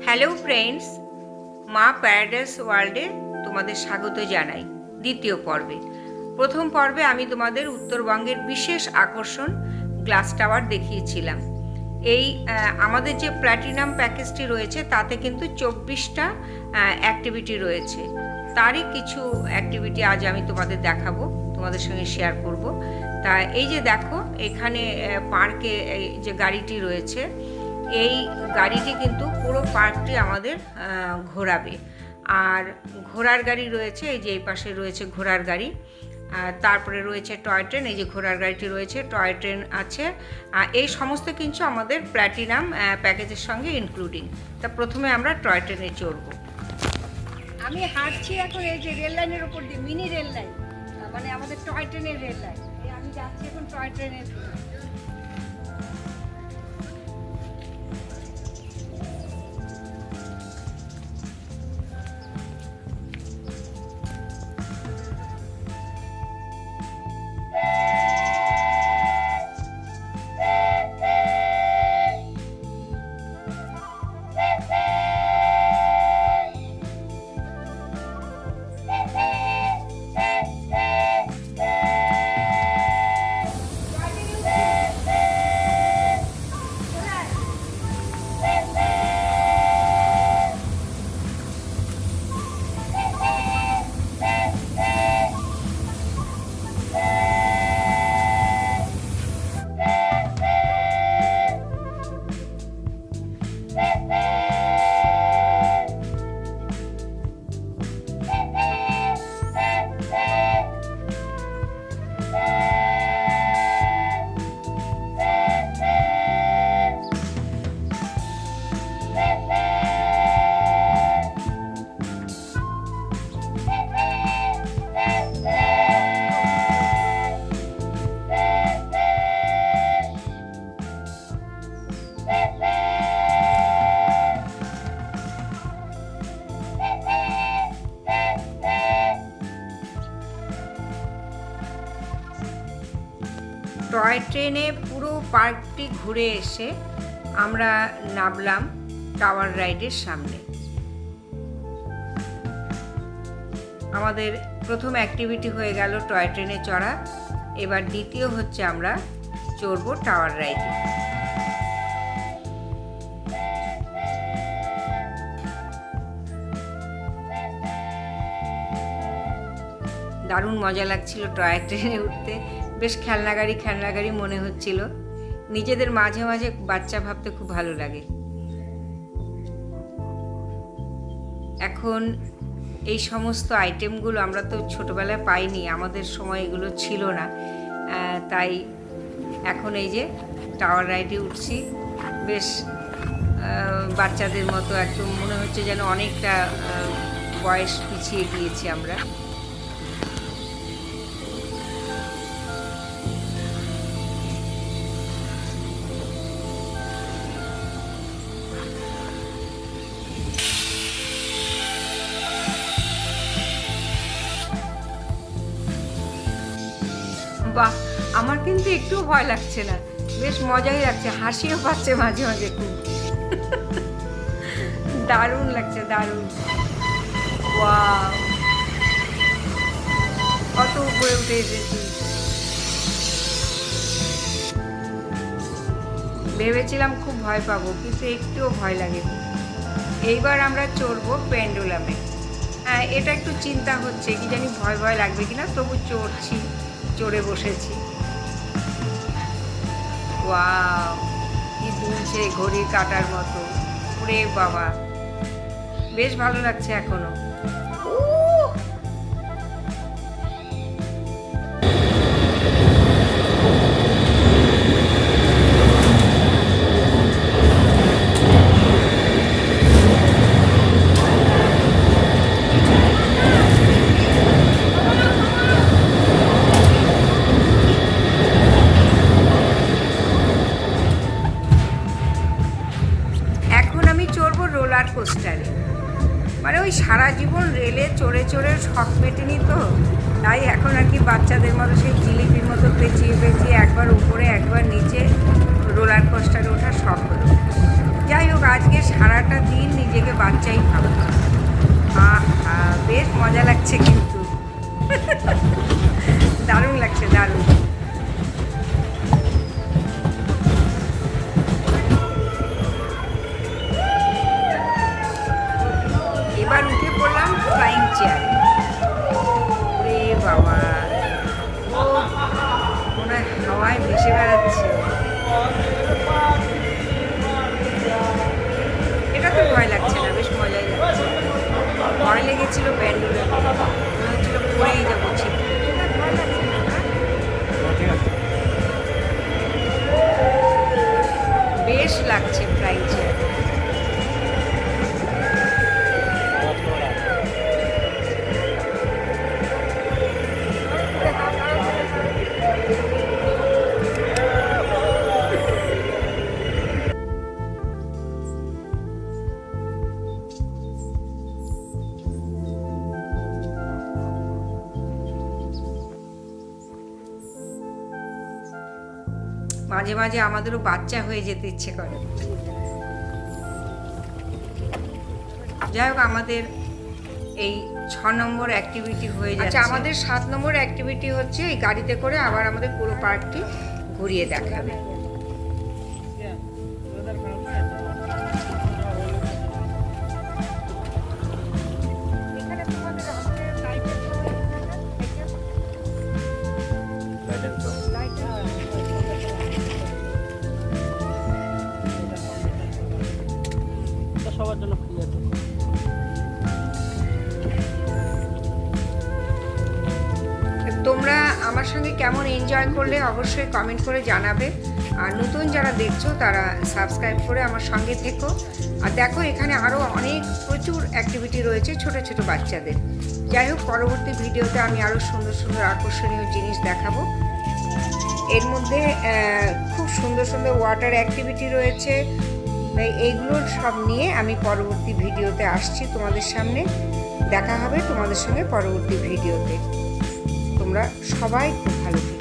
Hello friends, মা paradise ওয়ার্ল্ডে তোমাদের স্বাগত জানাই। দ্বিতীয় পর্বে, প্রথম পর্বে আমি তোমাদের উত্তরবঙ্গের বিশেষ আকর্ষণ গ্লাস টাওয়ার দেখিয়েছিলাম। এই আমাদের যে প্ল্যাটিনাম প্যাকেজটি রয়েছে তাতে কিন্তু 24টা অ্যাক্টিভিটি রয়েছে। তারই কিছু অ্যাক্টিভিটি আজ আমি তোমাদের দেখাবো, তোমাদের সঙ্গে শেয়ার করব। তা এই যে দেখো, এখানে পার্কে এই যে গাড়িটি রয়েছে, এই গাড়িটি কিন্তু পুরো পার্কটি আমাদের ঘোরাবে। আর ঘোড়ার গাড়ি রয়েছে, এই যে এই পাশে রয়েছে ঘোড়ার গাড়ি, তারপরে রয়েছে টয় ট্রেন, এই যে ঘোড়ার গাড়িটি রয়েছে, টয় ট্রেন আছে। এই সমস্ত কিছু আমাদের প্ল্যাটিনাম প্যাকেজের সঙ্গে ইনক্লুডিং। তা প্রথমে আমরা টয় ট্রেনে চড়বো। আমি হাঁটছি এখন এই যে রেল লাইনের ওপর দিয়ে, মিনি রেল লাইন, মানে আমাদের টয় ট্রেনের রেল লাইন। আমি যাচ্ছি এখন টয় ট্রেনের। টয় ট্রেনে পুরো পার্কটি ঘুরে এসে আমরা নামলাম টাওয়ার রাইডের সামনে। আমাদের প্রথম অ্যাক্টিভিটি হয়ে গেল টয় ট্রেনে চড়া। এবার দ্বিতীয় হচ্ছে আমরা চড়বো টাওয়ার রাইডে। দারুণ মজা লাগছিল টয় ট্রেনে উঠতে। বেশ খেলনা গাড়ি মনে হচ্ছিল। নিজেদের মাঝে মাঝে বাচ্চা ভাবতে খুব ভালো লাগে। এখন এই সমস্ত আইটেমগুলো আমরা তো ছোটোবেলায় পাইনি, আমাদের সময় এগুলো ছিল না। তাই এখন এই যে টাওয়ার রাইডে উঠছি, বেশ বাচ্চাদের মতো একদম মনে হচ্ছে যেন অনেকটা বয়স পিছিয়ে গিয়েছি আমরা। বাহ, আমার কিন্তু একটু ভয় লাগছে না, বেশ মজাই লাগছে, হাসিও পাচ্ছে মাঝে মাঝে খুব। দারুণ লাগছে, দারুণ। ওয়াও, কত উপরে উঠে এসেছি। ভেবেছিলাম খুব ভয় পাবো, কিন্তু একটুও ভয় লাগেনি। এইবার আমরা চড়বো পেন্ডুলামে। হ্যাঁ, এটা একটু চিন্তা হচ্ছে, কি জানি ভয় ভয় লাগবে কিনা, তবু চড়ে বসেছি। ওয়াও, কি দুলছে ঘড়ির কাঁটার মতো। ওরে বাবা, বেশ ভালো লাগছে এখনো। রোলার কোস্টারে, মানে ওই সারা জীবন রেলে চড়ে চড়ে শখ মেটেনি তো, তাই এখন আর কি বাচ্চাদের মতো সেই জিলিপির মতো পেঁচিয়ে একবার উপরে একবার নিচে রোলার কোস্টারে ওঠার শখ হলো। যাই হোক, আজকে সারাটা দিন নিজেকে বাচ্চাই ভাববো। আহা, বেশ মজা লাগছে কিন্তু। দারুণ লাগছে, দারুণ। এবার উঠে পড়লাম ফ্লাইং চেয়ারে। ওরে বাবা, ও মনে হয় হাওয়ায় ভেসে বেড়াচ্ছে। এটা তো ভয় লাগছে না, বেশ মজাই লাগছে। ভয় লেগেছিল প্যান্ডুলে, মনে হচ্ছিল পড়েই যাবো ঠিক। ভয় লাগছে না, বেশ লাগছে ফ্লাইং চেয়ার। মাঝে মাঝে আমাদেরও বাচ্চা হয়ে যেতে ইচ্ছে করে। যাই হোক, আমাদের এই 6 নম্বর অ্যাক্টিভিটি হয়ে যাচ্ছে। আচ্ছা, আমাদের 7 নম্বর অ্যাক্টিভিটি হচ্ছে এই গাড়িতে করে আবার আমাদের পুরো পার্কটি ঘুরিয়ে দেখাবে। সবার জন্য ফ্রি আছে। তোমরা আমার সঙ্গে কেমন এনজয় করলে অবশ্যই কমেন্ট করে জানাবে। আর নতুন যারা দেখছো তারা সাবস্ক্রাইব করে আমার সঙ্গে থেকো। আর দেখো, এখানে আরও প্রচুর অ্যাক্টিভিটি রয়েছে ছোট ছোট বাচ্চাদের। যাই হোক, পরবর্তী ভিডিওতে আমি আরও সুন্দর সুন্দর আকর্ষণীয় জিনিস দেখাবো। এর মধ্যে খুব সুন্দর সুন্দর ওয়াটার অ্যাক্টিভিটি রয়েছে। এইগুলোর সব নিয়ে আমি পরবর্তী ভিডিওতে আসছি তোমাদের সামনে। দেখা হবে তোমাদের সঙ্গে পরবর্তী ভিডিওতে। তোমরা সবাই খুব ভালো থেকো।